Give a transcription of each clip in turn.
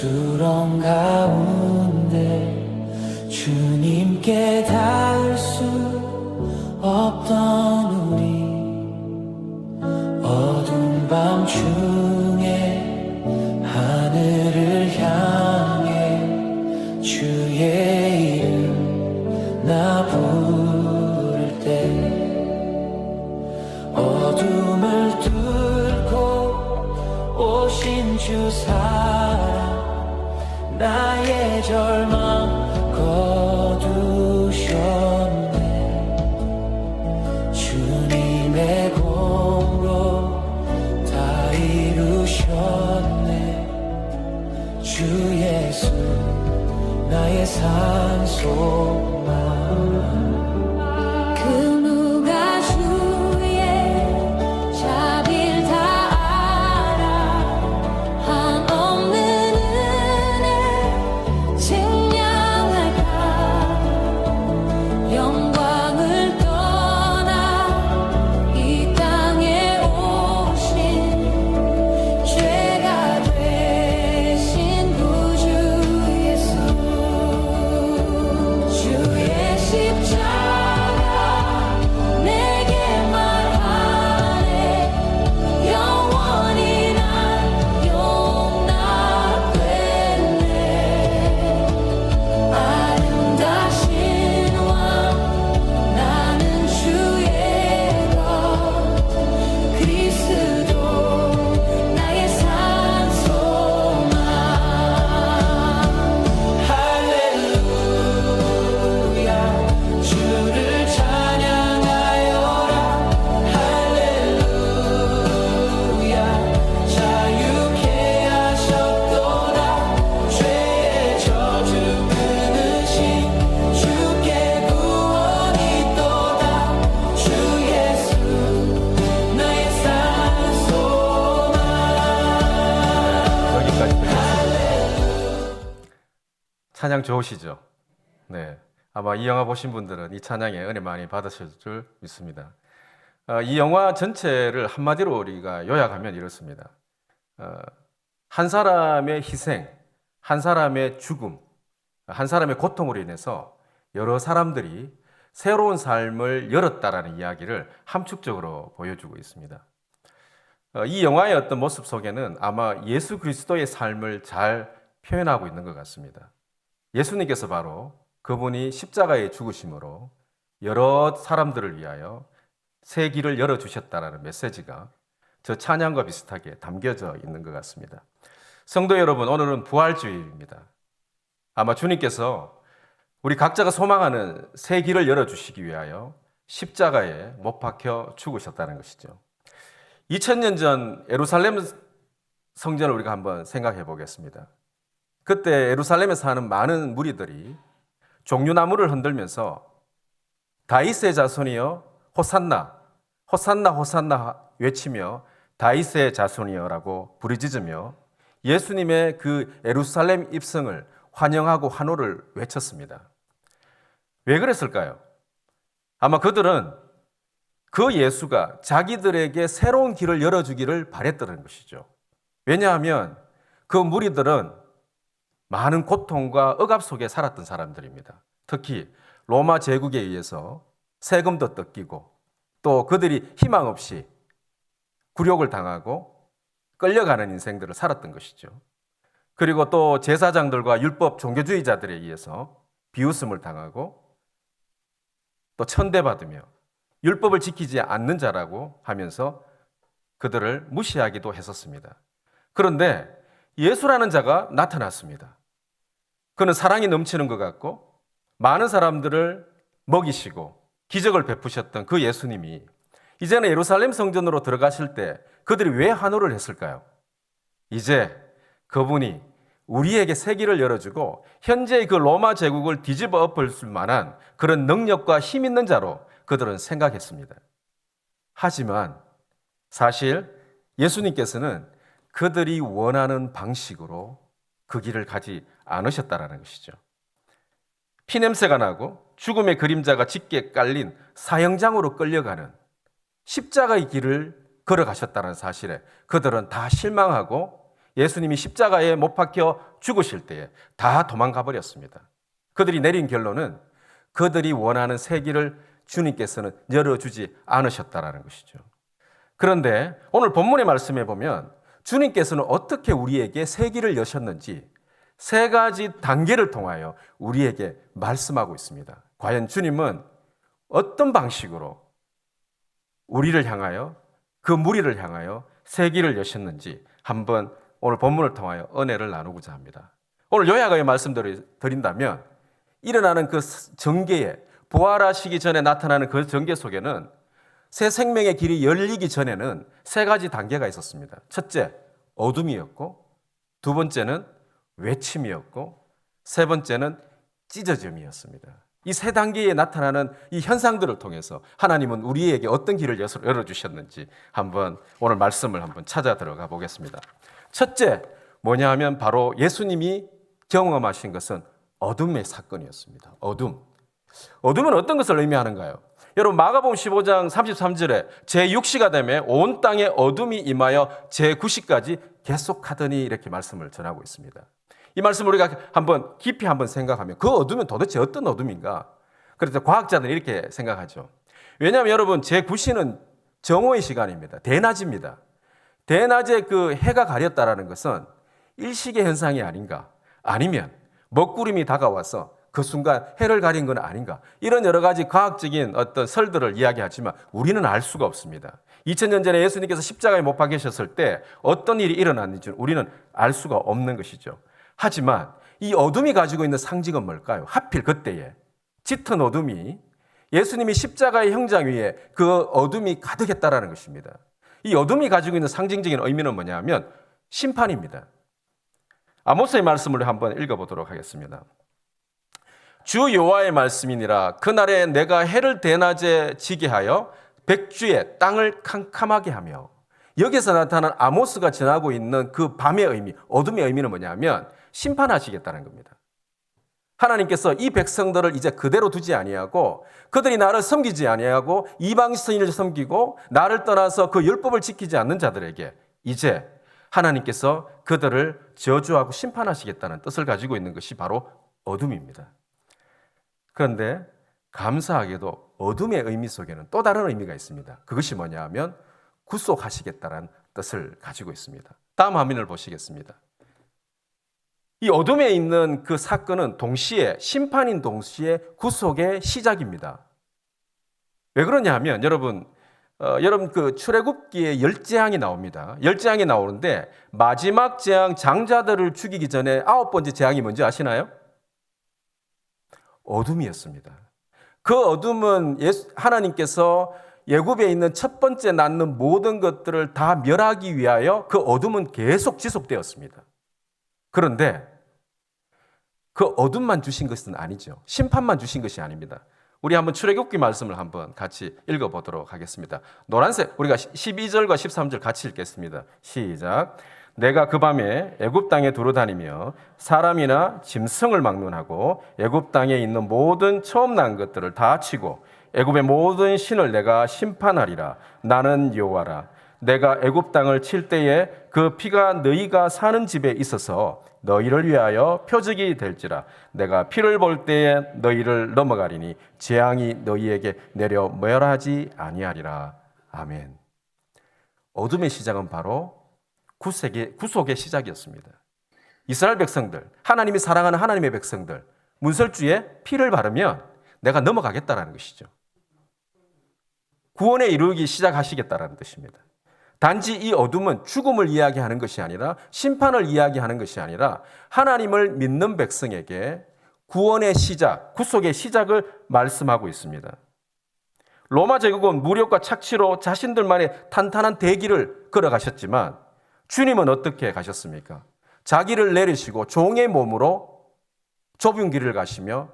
수렁 가운데 주님께 닿을 수 없던 우리, 어두운 밤 중에 하늘을 향해 주의 이름 나 부를 때, 어둠을 뚫고 오신 주 사랑 나의 절망 거두셨네. 주님의 공로 다 이루셨네. 주 예수 나의 산소망. 찬양 좋으시죠? 네, 아마 이 영화 보신 분들은 이 찬양에 은혜 많이 받으실 줄 믿습니다. 이 영화 전체를 한마디로 우리가 요약하면 이렇습니다. 한 사람의 희생, 한 사람의 죽음, 한 사람의 고통으로 인해서 여러 사람들이 새로운 삶을 열었다라는 이야기를 함축적으로 보여주고 있습니다. 이 영화의 어떤 모습 속에는 아마 예수 그리스도의 삶을 잘 표현하고 있는 것 같습니다. 예수님께서 바로 그분이 십자가에 죽으심으로 여러 사람들을 위하여 새 길을 열어주셨다는 메시지가 저 찬양과 비슷하게 담겨져 있는 것 같습니다. 성도 여러분, 오늘은 부활주일입니다. 아마 주님께서 우리 각자가 소망하는 새 길을 열어주시기 위하여 십자가에 못 박혀 죽으셨다는 것이죠. 2000년 전 예루살렘 성전을 우리가 한번 생각해 보겠습니다. 그때 예루살렘에 사는 많은 무리들이 종려나무를 흔들면서 다윗의 자손이여 호산나, 호산나, 호산나 외치며 다윗의 자손이여라고 부르짖으며 예수님의 그 예루살렘 입성을 환영하고 환호를 외쳤습니다. 왜 그랬을까요? 아마 그들은 그 예수가 자기들에게 새로운 길을 열어주기를 바랬다는 것이죠. 왜냐하면 그 무리들은 많은 고통과 억압 속에 살았던 사람들입니다. 특히 로마 제국에 의해서 세금도 뜯기고 또 그들이 희망 없이 굴욕을 당하고 끌려가는 인생들을 살았던 것이죠. 그리고 또 제사장들과 율법 종교주의자들에 의해서 비웃음을 당하고 또 천대받으며 율법을 지키지 않는 자라고 하면서 그들을 무시하기도 했었습니다. 그런데 예수라는 자가 나타났습니다. 그는 사랑이 넘치는 것 같고 많은 사람들을 먹이시고 기적을 베푸셨던 그 예수님이 이제는 예루살렘 성전으로 들어가실 때 그들이 왜 환호를 했을까요? 이제 그분이 우리에게 새 길을 열어주고 현재의 그 로마 제국을 뒤집어 엎을 만한 그런 능력과 힘 있는 자로 그들은 생각했습니다. 하지만 사실 예수님께서는 그들이 원하는 방식으로 그 길을 가지 않으셨다라는 것이죠. 피냄새가 나고 죽음의 그림자가 짙게 깔린 사형장으로 끌려가는 십자가의 길을 걸어가셨다는 사실에 그들은 다 실망하고 예수님이 십자가에 못 박혀 죽으실 때에 다 도망가 버렸습니다. 그들이 내린 결론은 그들이 원하는 새 길을 주님께서는 열어주지 않으셨다라는 것이죠. 그런데 오늘 본문의 말씀에 보면 주님께서는 어떻게 우리에게 새 길을 여셨는지 세 가지 단계를 통하여 우리에게 말씀하고 있습니다. 과연 주님은 어떤 방식으로 우리를 향하여 그 무리를 향하여 새 길을 여셨는지 한번 오늘 본문을 통하여 은혜를 나누고자 합니다. 오늘 요약하여 말씀드린다면 일어나는 그 전개에 부활하시기 전에 나타나는 그 전개 속에는 새 생명의 길이 열리기 전에는 세 가지 단계가 있었습니다. 첫째, 어둠이었고, 두 번째는 외침이었고, 세 번째는 찢어짐이었습니다. 이 세 단계에 나타나는 이 현상들을 통해서 하나님은 우리에게 어떤 길을 열어주셨는지 한번 오늘 말씀을 한번 찾아 들어가 보겠습니다. 첫째, 뭐냐 하면 바로 예수님이 경험하신 것은 어둠의 사건이었습니다. 어둠은 어떤 것을 의미하는가요? 여러분 마가복음 15장 33절에 제6시가 되매 온 땅에 어둠이 임하여 제9시까지 계속하더니 이렇게 말씀을 전하고 있습니다. 이 말씀을 우리가 한번 깊이 한번 생각하면 그 어둠은 도대체 어떤 어둠인가? 그래서 과학자들은 이렇게 생각하죠. 왜냐하면 여러분 제9시는 정오의 시간입니다. 대낮입니다. 대낮에 그 해가 가렸다라는 것은 일식의 현상이 아닌가? 아니면 먹구름이 다가와서 그 순간 해를 가린 건 아닌가? 이런 여러 가지 과학적인 어떤 설들을 이야기하지만 우리는 알 수가 없습니다. 2000년 전에 예수님께서 십자가에 못 박히셨을 때 어떤 일이 일어났는지는 우리는 알 수가 없는 것이죠. 하지만 이 어둠이 가지고 있는 상징은 뭘까요? 하필 그때에 짙은 어둠이 예수님이 십자가의 형장 위에 그 어둠이 가득했다라는 것입니다. 이 어둠이 가지고 있는 상징적인 의미는 뭐냐면 심판입니다. 아모스의 말씀을 한번 읽어보도록 하겠습니다. 주 여호와의 말씀이니라. 그날에 내가 해를 대낮에 지게 하여 백주에 땅을 캄캄하게 하며. 여기서 나타난 아모스가 전하고 있는 그 밤의 의미, 어둠의 의미는 뭐냐면 심판하시겠다는 겁니다. 하나님께서 이 백성들을 이제 그대로 두지 아니하고 그들이 나를 섬기지 아니하고 이방 신을 섬기고 나를 떠나서 그 율법을 지키지 않는 자들에게 이제 하나님께서 그들을 저주하고 심판하시겠다는 뜻을 가지고 있는 것이 바로 어둠입니다. 그런데 감사하게도 어둠의 의미 속에는 또 다른 의미가 있습니다. 그것이 뭐냐 하면 구속하시겠다는 뜻을 가지고 있습니다. 다음 화면을 보시겠습니다. 이 어둠에 있는 그 사건은 동시에 심판인 동시에 구속의 시작입니다. 왜 그러냐 하면 여러분 그 출애굽기에 10재앙이 나옵니다. 10재앙이 나오는데 마지막 재앙 장자들을 죽이기 전에 9번째 재앙이 뭔지 아시나요? 어둠이었습니다. 그 어둠은 하나님께서 애굽에 있는 첫 번째 낳는 모든 것들을 다 멸하기 위하여 그 어둠은 계속 지속되었습니다. 그런데 그 어둠만 주신 것은 아니죠. 심판만 주신 것이 아닙니다. 우리 한번 출애굽기 말씀을 한번 같이 읽어보도록 하겠습니다. 노란색 우리가 12절과 13절 같이 읽겠습니다. 시작. 내가 그 밤에 애굽 땅에 두루다니며 사람이나 짐승을 막론하고 애굽 땅에 있는 모든 처음 난 것들을 다 치고 애굽의 모든 신을 내가 심판하리라. 나는 여호와라. 내가 애굽 땅을 칠 때에 그 피가 너희가 사는 집에 있어서 너희를 위하여 표적이 될지라. 내가 피를 볼 때에 너희를 넘어가리니 재앙이 너희에게 내려 멸하지 아니하리라. 아멘. 어둠의 시작은 바로 구속의 시작이었습니다. 이스라엘 백성들, 하나님이 사랑하는 하나님의 백성들, 문설주에 피를 바르면 내가 넘어가겠다라는 것이죠. 구원에 이르기 시작하시겠다라는 뜻입니다. 단지 이 어둠은 죽음을 이야기하는 것이 아니라 심판을 이야기하는 것이 아니라 하나님을 믿는 백성에게 구원의 시작, 구속의 시작을 말씀하고 있습니다. 로마 제국은 무력과 착취로 자신들만의 탄탄한 대기를 걸어가셨지만 주님은 어떻게 가셨습니까? 자기를 내리시고 종의 몸으로 좁은 길을 가시며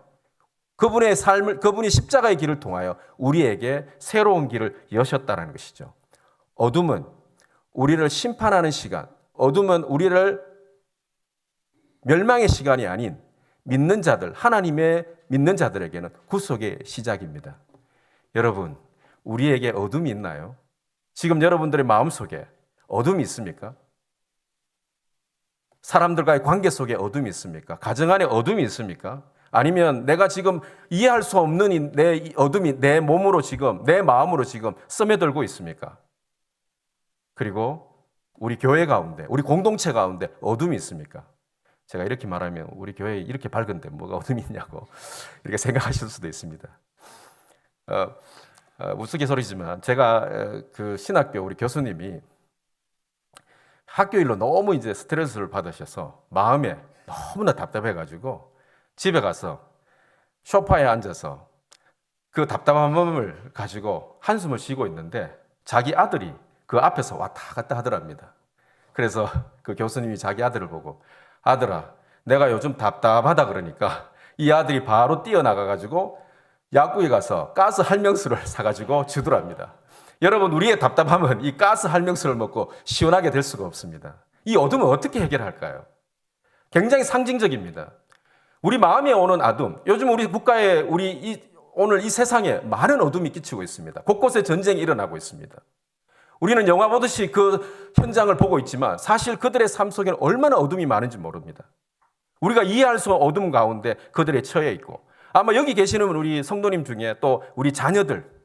그분이 십자가의 길을 통하여 우리에게 새로운 길을 여셨다는 것이죠. 어둠은 우리를 심판하는 시간, 어둠은 우리를 멸망의 시간이 아닌 믿는 자들, 하나님의 믿는 자들에게는 구속의 시작입니다. 여러분, 우리에게 어둠이 있나요? 지금 여러분들의 마음속에 어둠이 있습니까? 사람들과의 관계 속에 어둠이 있습니까? 가정 안에 어둠이 있습니까? 아니면 내가 지금 이해할 수 없는 내 어둠이 내 몸으로 지금, 내 마음으로 지금 스며들고 있습니까? 그리고 우리 교회 가운데, 우리 공동체 가운데 어둠이 있습니까? 제가 이렇게 말하면 우리 교회에 이렇게 밝은데 뭐가 어둠이 있냐고 이렇게 생각하실 수도 있습니다. 우스갯소리지만 제가 그 신학교 우리 교수님이 학교 일로 너무 이제 스트레스를 받으셔서 마음에 너무나 답답해가지고 집에 가서 소파에 앉아서 그 답답한 마음을 가지고 한숨을 쉬고 있는데 자기 아들이 그 앞에서 왔다 갔다 하더랍니다. 그래서 그 교수님이 자기 아들을 보고 아들아, 내가 요즘 답답하다 그러니까 이 아들이 바로 뛰어나가가지고 약국에 가서 가스 할명수를 사가지고 주더랍니다. 여러분, 우리의 답답함은 이 가스 할명수를 먹고 시원하게 될 수가 없습니다. 이 어둠은 어떻게 해결할까요? 굉장히 상징적입니다. 우리 마음에 오는 어둠, 요즘 우리 국가에 오늘 이 세상에 많은 어둠이 끼치고 있습니다. 곳곳에 전쟁이 일어나고 있습니다. 우리는 영화 보듯이 그 현장을 보고 있지만 사실 그들의 삶 속에는 얼마나 어둠이 많은지 모릅니다. 우리가 이해할 수 없는 어둠 가운데 그들의 처해 있고 아마 여기 계시는 우리 성도님 중에 또 우리 자녀들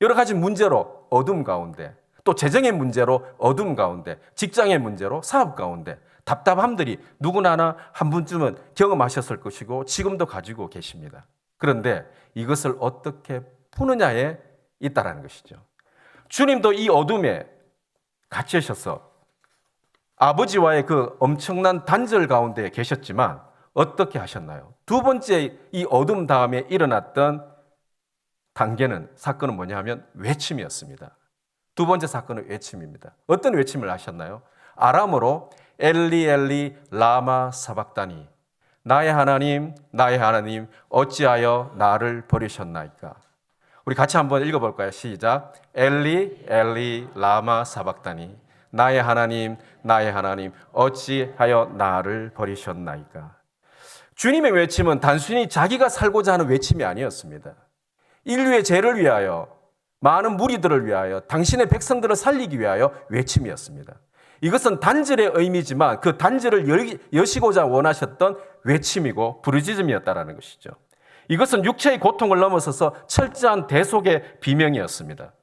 여러 가지 문제로 어둠 가운데 또 재정의 문제로 어둠 가운데 직장의 문제로 사업 가운데 답답함들이 누구나 하나 한 번쯤은 경험하셨을 것이고 지금도 가지고 계십니다. 그런데 이것을 어떻게 푸느냐에 있다라는 것이죠. 주님도 이 어둠에 갇히셔서 아버지와의 그 엄청난 단절 가운데 계셨지만 어떻게 하셨나요? 두 번째 이 어둠 다음에 일어났던 사건은 뭐냐 하면 외침이었습니다. 두 번째 사건은 외침입니다. 어떤 외침을 하셨나요? 아람어로 엘리 엘리 라마 사박다니, 나의 하나님 어찌하여 나를 버리셨나이까. 우리 같이 한번 읽어볼까요? 시작. 엘리 엘리 라마 사박다니, 나의 하나님 어찌하여 나를 버리셨나이까. 주님의 외침은 단순히 자기가 살고자 하는 외침이 아니었습니다. 인류의 죄를 위하여, 많은 무리들을 위하여, 당신의 백성들을 살리기 위하여 외침이었습니다. 이것은 단절의 의미지만 그 단절을 여시고자 원하셨던 외침이고 부르짖음이었다라는 것이죠. 이것은 육체의 고통을 넘어서서 철저한 대속의 비명이었습니다.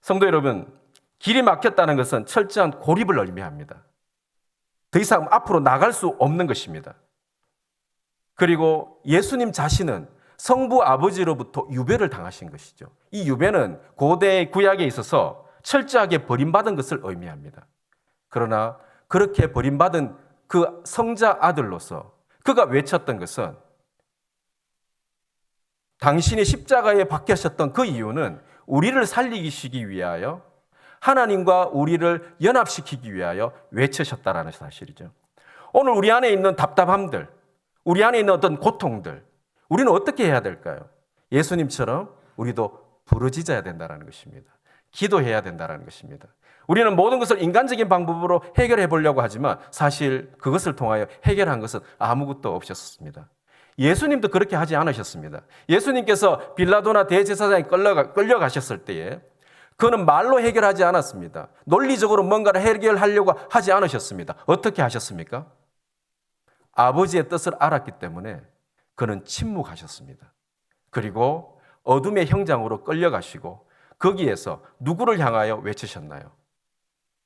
성도 여러분, 길이 막혔다는 것은 철저한 고립을 의미합니다. 더 이상 앞으로 나갈 수 없는 것입니다. 그리고 예수님 자신은 성부 아버지로부터 유배를 당하신 것이죠. 이 유배는 고대 구약에 있어서 철저하게 버림받은 것을 의미합니다. 그러나 그렇게 버림받은 그 성자 아들로서 그가 외쳤던 것은 당신이 십자가에 박히셨던 그 이유는 우리를 살리시기 위하여 하나님과 우리를 연합시키기 위하여 외치셨다라는 사실이죠. 오늘 우리 안에 있는 답답함들, 우리 안에 있는 어떤 고통들, 우리는 어떻게 해야 될까요? 예수님처럼 우리도 부르짖어야 된다는 것입니다. 기도해야 된다는 것입니다. 우리는 모든 것을 인간적인 방법으로 해결해 보려고 하지만 사실 그것을 통하여 해결한 것은 아무것도 없었습니다. 예수님도 그렇게 하지 않으셨습니다. 예수님께서 빌라도나 대제사장에 끌려가셨을 때에 그는 말로 해결하지 않았습니다. 논리적으로 뭔가를 해결하려고 하지 않으셨습니다. 어떻게 하셨습니까? 아버지의 뜻을 알았기 때문에 그는 침묵하셨습니다. 그리고 어둠의 형장으로 끌려가시고 거기에서 누구를 향하여 외치셨나요?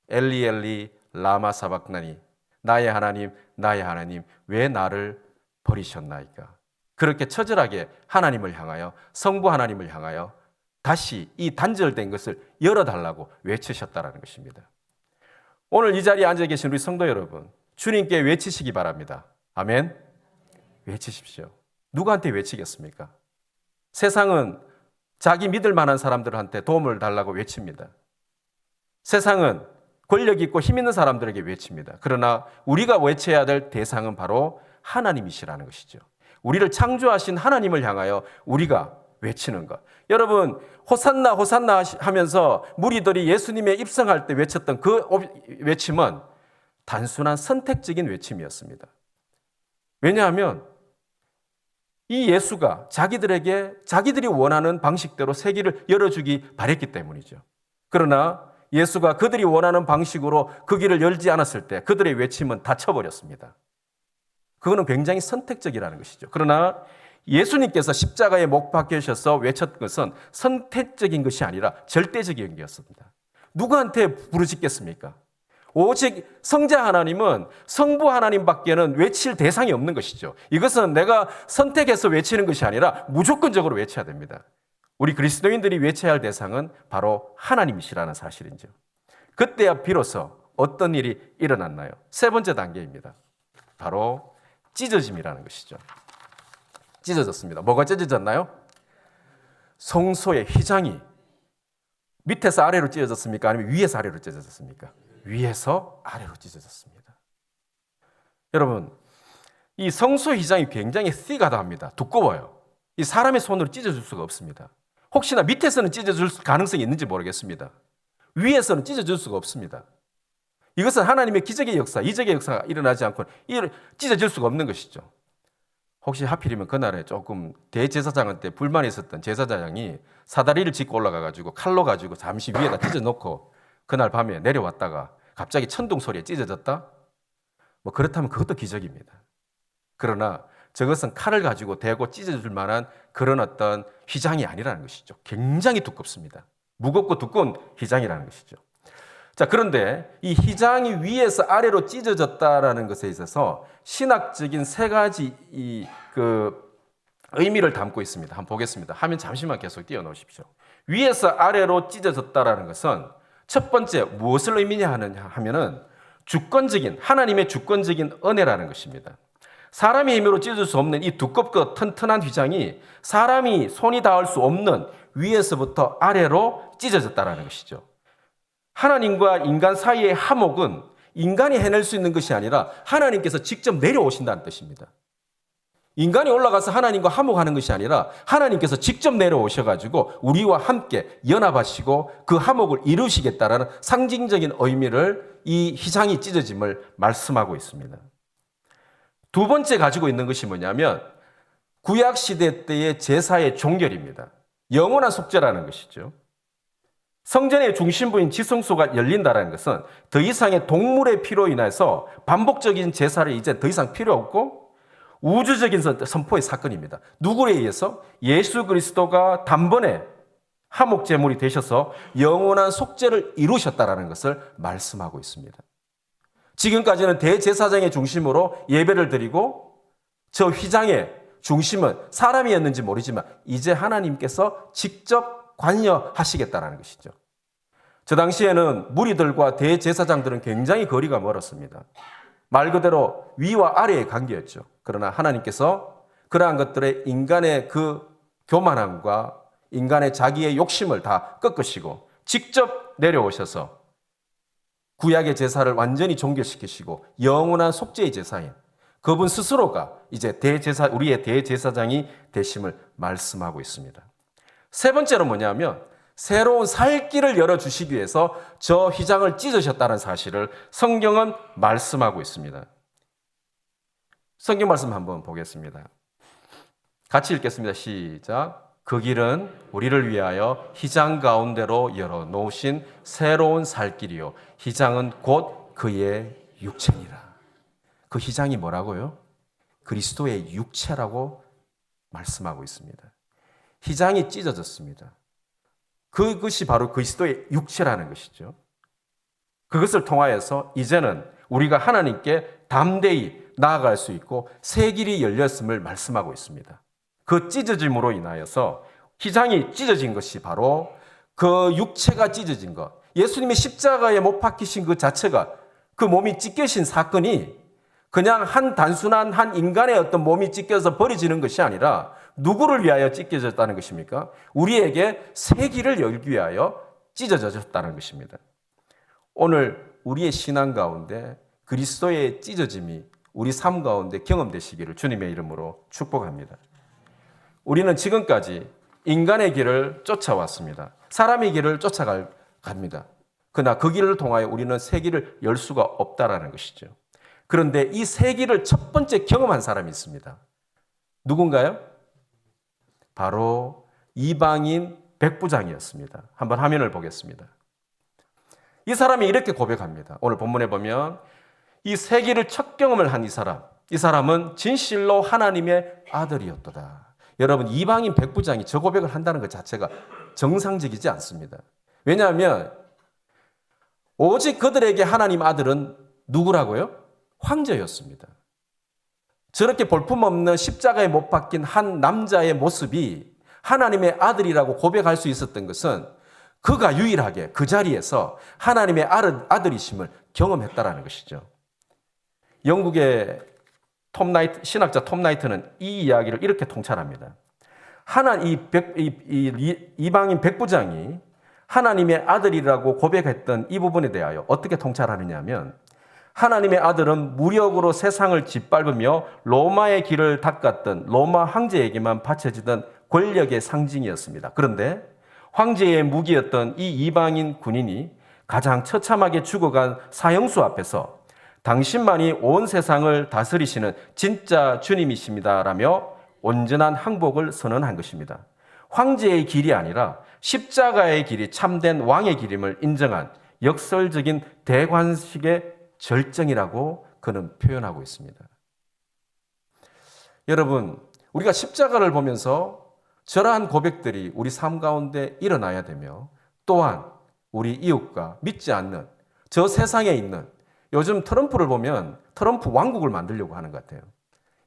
엘리 엘리 라마 사박나니, 나의 하나님 왜 나를 버리셨나이까. 그렇게 처절하게 하나님을 향하여, 성부 하나님을 향하여 다시 이 단절된 것을 열어달라고 외치셨다는 것입니다. 오늘 이 자리에 앉아 계신 우리 성도 여러분, 주님께 외치시기 바랍니다. 아멘. 외치십시오. 누구한테 외치겠습니까? 세상은 자기 믿을 만한 사람들한테 도움을 달라고 외칩니다. 세상은 권력 있고 힘 있는 사람들에게 외칩니다. 그러나 우리가 외쳐야 될 대상은 바로 하나님이시라는 것이죠. 우리를 창조하신 하나님을 향하여 우리가 외치는 것. 여러분, 호산나 호산나 하면서 무리들이 예수님에 입성할 때 외쳤던 그 외침은 단순한 선택적인 외침이었습니다. 왜냐하면 이 예수가 자기들에게 자기들이 원하는 방식대로 세계를 열어주기 바랬기 때문이죠. 그러나 예수가 그들이 원하는 방식으로 그 길을 열지 않았을 때 그들의 외침은 닫혀버렸습니다. 그거는 굉장히 선택적이라는 것이죠. 그러나 예수님께서 십자가에 못 박히셔서 외쳤던 것은 선택적인 것이 아니라 절대적인 것이었습니다. 누구한테 부르짖겠습니까? 오직 성자 하나님은 성부 하나님밖에는 외칠 대상이 없는 것이죠. 이것은 내가 선택해서 외치는 것이 아니라 무조건적으로 외쳐야 됩니다. 우리 그리스도인들이 외쳐야 할 대상은 바로 하나님이시라는 사실이죠. 그때야 비로소 어떤 일이 일어났나요? 세 번째 단계입니다. 바로 찢어짐이라는 것이죠. 찢어졌습니다. 뭐가 찢어졌나요? 성소의 휘장이 밑에서 아래로 찢어졌습니까? 아니면 위에서 아래로 찢어졌습니까? 위에서 아래로 찢어졌습니다. 여러분, 이 성소 휘장이 굉장히 thick하다합니다. 두꺼워요. 이 사람의 손으로 찢어질 수가 없습니다. 혹시나 밑에서는 찢어질 가능성이 있는지 모르겠습니다. 위에서는 찢어질 수가 없습니다. 이것은 하나님의 기적의 역사, 이적의 역사가 일어나지 않고 찢어질 수가 없는 것이죠. 혹시 하필이면 그날에 조금 대제사장한테 불만이 있었던 제사장이 사다리를 짚고 올라가가지고 칼로 가지고 잠시 위에다 찢어놓고 그날 밤에 내려왔다가 갑자기 천둥 소리에 찢어졌다? 뭐 그렇다면 그것도 기적입니다. 그러나 저것은 칼을 가지고 대고 찢어줄 만한 그런 어떤 휘장이 아니라는 것이죠. 굉장히 두껍습니다. 무겁고 두꺼운 휘장이라는 것이죠. 자, 그런데 이 휘장이 위에서 아래로 찢어졌다라는 것에 있어서 신학적인 세 가지 의미를 담고 있습니다. 한번 보겠습니다. 화면 잠시만 계속 띄워놓으십시오. 위에서 아래로 찢어졌다라는 것은 첫 번째 무엇을 의미냐 하면은 주권적인 하나님의 주권적인 은혜라는 것입니다. 사람의 힘으로 찢을 수 없는 이 두껍고 튼튼한 휘장이 사람이 손이 닿을 수 없는 위에서부터 아래로 찢어졌다라는 것이죠. 하나님과 인간 사이의 화목은 인간이 해낼 수 있는 것이 아니라 하나님께서 직접 내려오신다는 뜻입니다. 인간이 올라가서 하나님과 화목하는 것이 아니라 하나님께서 직접 내려오셔가지고 우리와 함께 연합하시고 그 화목을 이루시겠다라는 상징적인 의미를 이 휘장이 찢어짐을 말씀하고 있습니다. 두 번째 가지고 있는 것이 뭐냐면 구약시대 때의 제사의 종결입니다. 영원한 속죄라는 것이죠. 성전의 중심부인 지성소가 열린다는 것은 더 이상의 동물의 피로 인해서 반복적인 제사를 이제 더 이상 필요 없고 우주적인 선포의 사건입니다. 누구에 의해서? 예수 그리스도가 단번에 화목제물이 되셔서 영원한 속죄를 이루셨다는 것을 말씀하고 있습니다. 지금까지는 대제사장의 중심으로 예배를 드리고 저 휘장의 중심은 사람이었는지 모르지만 이제 하나님께서 직접 관여하시겠다는 것이죠. 저 당시에는 무리들과 대제사장들은 굉장히 거리가 멀었습니다. 말 그대로 위와 아래의 관계였죠. 그러나 하나님께서 그러한 것들의 인간의 그 교만함과 인간의 자기의 욕심을 다 꺾으시고 직접 내려오셔서 구약의 제사를 완전히 종결시키시고 영원한 속죄의 제사인 그분 스스로가 이제 우리의 대제사장이 되심을 말씀하고 있습니다. 세 번째로 뭐냐면 새로운 살 길을 열어주시기 위해서 저 휘장을 찢으셨다는 사실을 성경은 말씀하고 있습니다. 성경 말씀 한번 보겠습니다. 같이 읽겠습니다. 시작. 그 길은 우리를 위하여 휘장 가운데로 열어놓으신 새로운 살 길이요. 휘장은 곧 그의 육체니라. 그 휘장이 뭐라고요? 그리스도의 육체라고 말씀하고 있습니다. 휘장이 찢어졌습니다. 그것이 바로 그리스도의 육체라는 것이죠. 그것을 통하여서 이제는 우리가 하나님께 담대히 나아갈 수 있고 새 길이 열렸음을 말씀하고 있습니다. 그 찢어짐으로 인하여서 휘장이 찢어진 것이 바로 그 육체가 찢어진 것. 예수님이 십자가에 못 박히신 그 자체가 그 몸이 찢겨진 사건이 그냥 단순한 한 인간의 어떤 몸이 찢겨서 버려지는 것이 아니라 누구를 위하여 찢겨졌다는 것입니까? 우리에게 새 길을 열기 위하여 찢어졌다는 것입니다. 오늘 우리의 신앙 가운데 그리스도의 찢어짐이 우리 삶 가운데 경험되시기를 주님의 이름으로 축복합니다. 우리는 지금까지 인간의 길을 쫓아왔습니다. 사람의 길을 쫓아갑니다. 그러나 그 길을 통하여 우리는 새 길을 열 수가 없다라는 것이죠. 그런데 이 새 길을 첫 번째 경험한 사람이 있습니다. 누군가요? 바로 이방인 백부장이었습니다. 한번 화면을 보겠습니다. 이 사람이 이렇게 고백합니다. 오늘 본문에 보면 이 세기를 첫 경험을 한 이 사람은 진실로 하나님의 아들이었도다. 여러분, 이방인 백부장이 저 고백을 한다는 것 자체가 정상적이지 않습니다. 왜냐하면 오직 그들에게 하나님 아들은 누구라고요? 황제였습니다. 저렇게 볼품없는 십자가에 못 박힌 한 남자의 모습이 하나님의 아들이라고 고백할 수 있었던 것은 그가 유일하게 그 자리에서 하나님의 아들이심을 경험했다라는 것이죠. 영국의 신학자 톰 나이트는 이 이야기를 이렇게 통찰합니다. 이방인 백부장이 하나님의 아들이라고 고백했던 이 부분에 대하여 어떻게 통찰하느냐 하면, 하나님의 아들은 무력으로 세상을 짓밟으며 로마의 길을 닦았던 로마 황제에게만 바쳐지던 권력의 상징이었습니다. 그런데 황제의 무기였던 이 이방인 군인이 가장 처참하게 죽어간 사형수 앞에서 당신만이 온 세상을 다스리시는 진짜 주님이십니다라며 온전한 항복을 선언한 것입니다. 황제의 길이 아니라 십자가의 길이 참된 왕의 길임을 인정한 역설적인 대관식의 절정이라고 그는 표현하고 있습니다. 여러분, 우리가 십자가를 보면서 저러한 고백들이 우리 삶 가운데 일어나야 되며, 또한 우리 이웃과 믿지 않는 저 세상에 있는, 요즘 트럼프를 보면 트럼프 왕국을 만들려고 하는 것 같아요.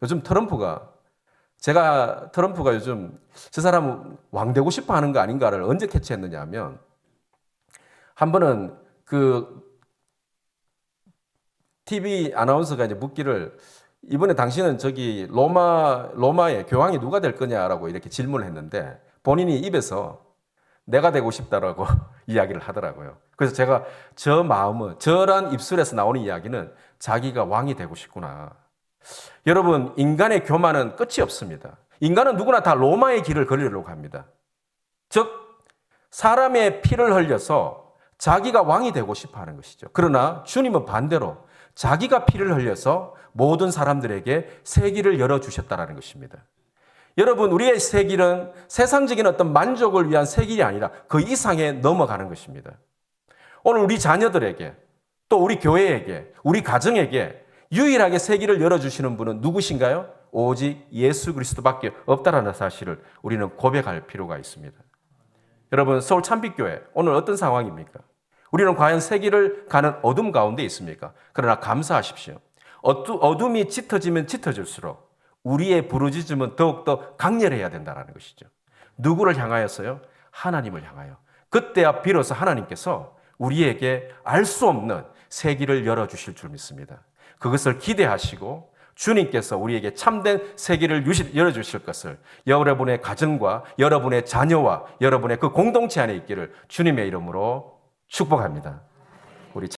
요즘 트럼프가 요즘 저 사람은 왕 되고 싶어 하는 거 아닌가를 언제 캐치했느냐 하면, 한 번은 TV 아나운서가 이제 묻기를, 이번에 당신은 저기 로마의 교황이 누가 될 거냐라고 이렇게 질문을 했는데, 본인이 입에서 내가 되고 싶다라고 이야기를 하더라고요. 그래서 제가 저런 입술에서 나오는 이야기는 자기가 왕이 되고 싶구나. 여러분, 인간의 교만은 끝이 없습니다. 인간은 누구나 다 로마의 길을 걸으려고 합니다. 즉, 사람의 피를 흘려서 자기가 왕이 되고 싶어 하는 것이죠. 그러나 주님은 반대로 자기가 피를 흘려서 모든 사람들에게 새 길을 열어주셨다는 것입니다. 여러분, 우리의 새 길은 세상적인 어떤 만족을 위한 새 길이 아니라 그 이상에 넘어가는 것입니다. 오늘 우리 자녀들에게, 또 우리 교회에게, 우리 가정에게 유일하게 새 길을 열어주시는 분은 누구신가요? 오직 예수 그리스도밖에 없다라는 사실을 우리는 고백할 필요가 있습니다. 여러분, 서울 참빛교회 오늘 어떤 상황입니까? 우리는 과연 새 길을 가는 어둠 가운데 있습니까? 그러나 감사하십시오. 어둠이 짙어지면 짙어질수록 우리의 부르짖음은 더욱더 강렬해야 된다는 것이죠. 누구를 향하여서요? 하나님을 향하여. 그때야 비로소 하나님께서 우리에게 알 수 없는 새 길을 열어주실 줄 믿습니다. 그것을 기대하시고 주님께서 우리에게 참된 새 길을 열어주실 것을 여러분의 가정과 여러분의 자녀와 여러분의 그 공동체 안에 있기를 주님의 이름으로 축복합니다.